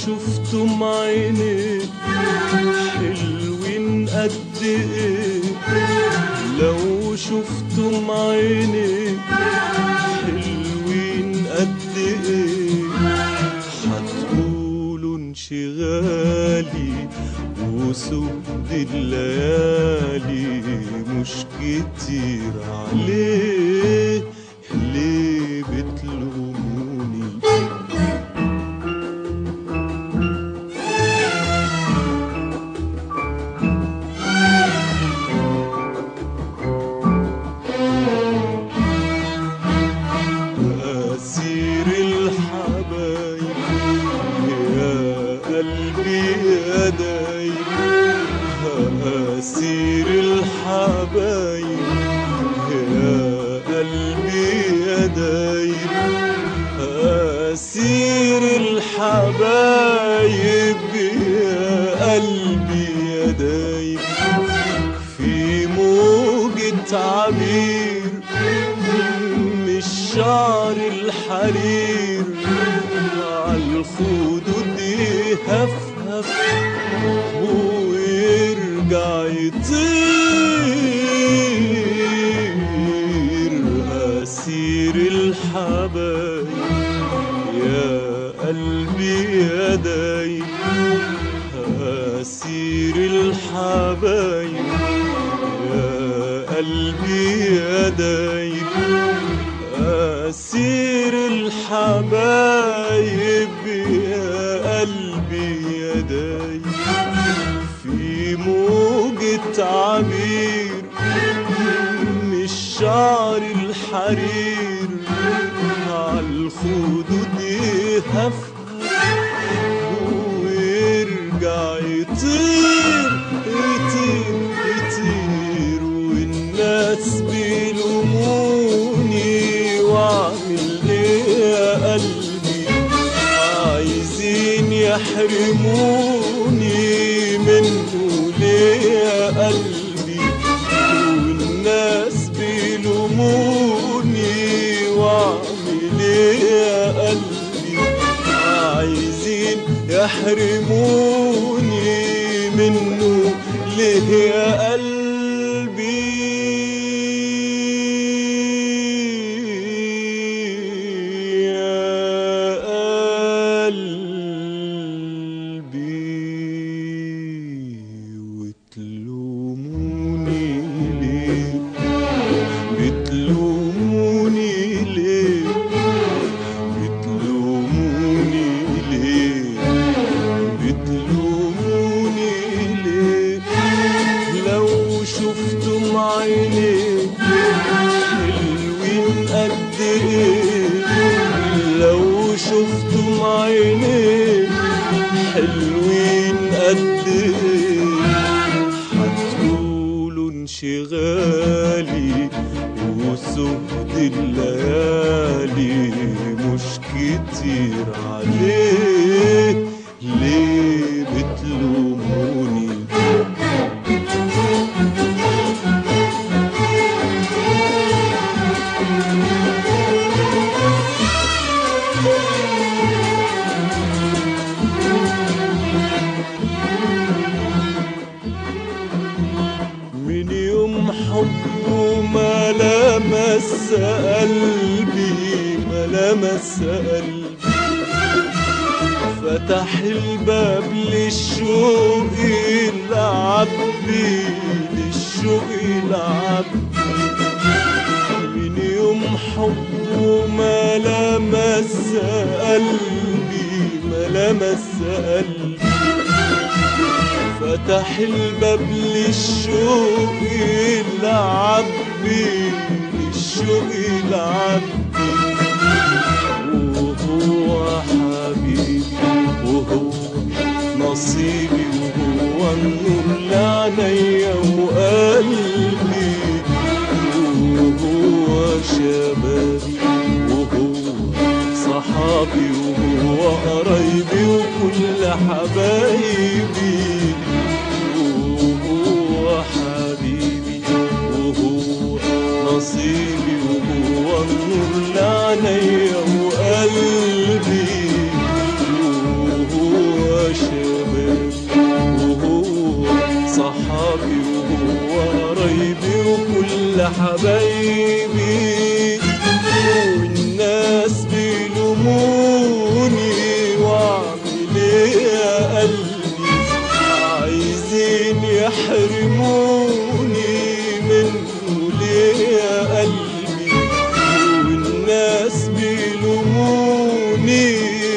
شفتم عيني حلوين قد ايه، لو شفتم عيني حلوين قد ايه، هتقولوا انشغالي وسود الليالي مش كتير عليه، ليه بتلوموني؟ أسير الحبايب يا قلبي يا دايب، أسير الحبايب يا قلبي يا دايب، أسير الحبايب يا قلبي يا دايب، في موجة عبير من الشعر الحرير، عالخدود يهفهف ويرجع يطير، أسير الحبايب يا قلبي يا دايب، أسير الحبايب يا قلبي يا دايب، أسير الحبايب يا قلبي يا دايب، في موجة عبير من الشعر الحرير، عالخدود يهفهف ويرجع يطير يطير يطير، والناس بيلوموني واعمل ايه يا قلبي، عايزين يحرموني منه ليه يا قلبي، والناس بيلوموني واعمل ايه يا قلبي، عايزين يحرموني منه ليه يا قلبي، يا قلبي، وتلوموني ليه، بتلوموني ليه، بتلوموني ليه، بتلوموني ليه، لو شفتم عيني حلوين قد ايه، لو شفتم عيني حلوين قد ايه، هتقولوا انشغالي وسود الليالي مش كتير عليه، ليه بتلوموني؟ من يوم حبه ما لمس قلبي، ما لمس قلبي، فتح الباب للشوق العبي، للشوق العبي، من يوم حبه ما لمس قلبي، ما لمس قلبي، فتح الباب للشوق العبي، للشوق العبي، وهو حبيبي وهو نصيبي وهو النور لعينيا وقلبي، وهو شبابي وهو صحابي وهو قرايبي وكل حبايبي، وهو حبيبي وهو نصيبي وهو النور لعينيا وقلبي، وهو يا حبايبي والناس بيلوموني واعمل ايه يا قلبي عايزين يحرموني منه ليه يا قلبي والناس بيلوموني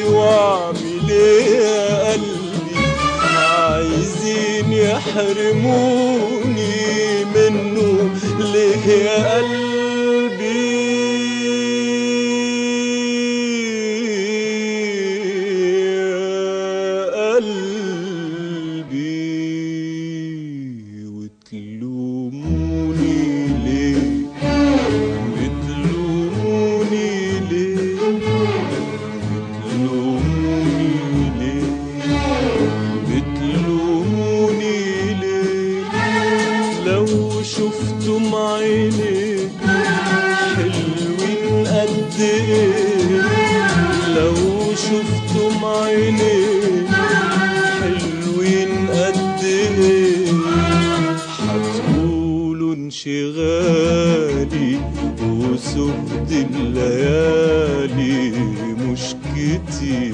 واعمل ايه يا قلبي عايزين يحرموني منه ليه يا قلبي يا قلبي وتلوموني ليه بتلوموني ليه بتلوموني ليه بتلوموني ليه لو شفتم عينيك حلوين قد ايه لو شفتم عينيك حلوين قد ايه هتقولوا انشغالي وسهد الليالي مش كتير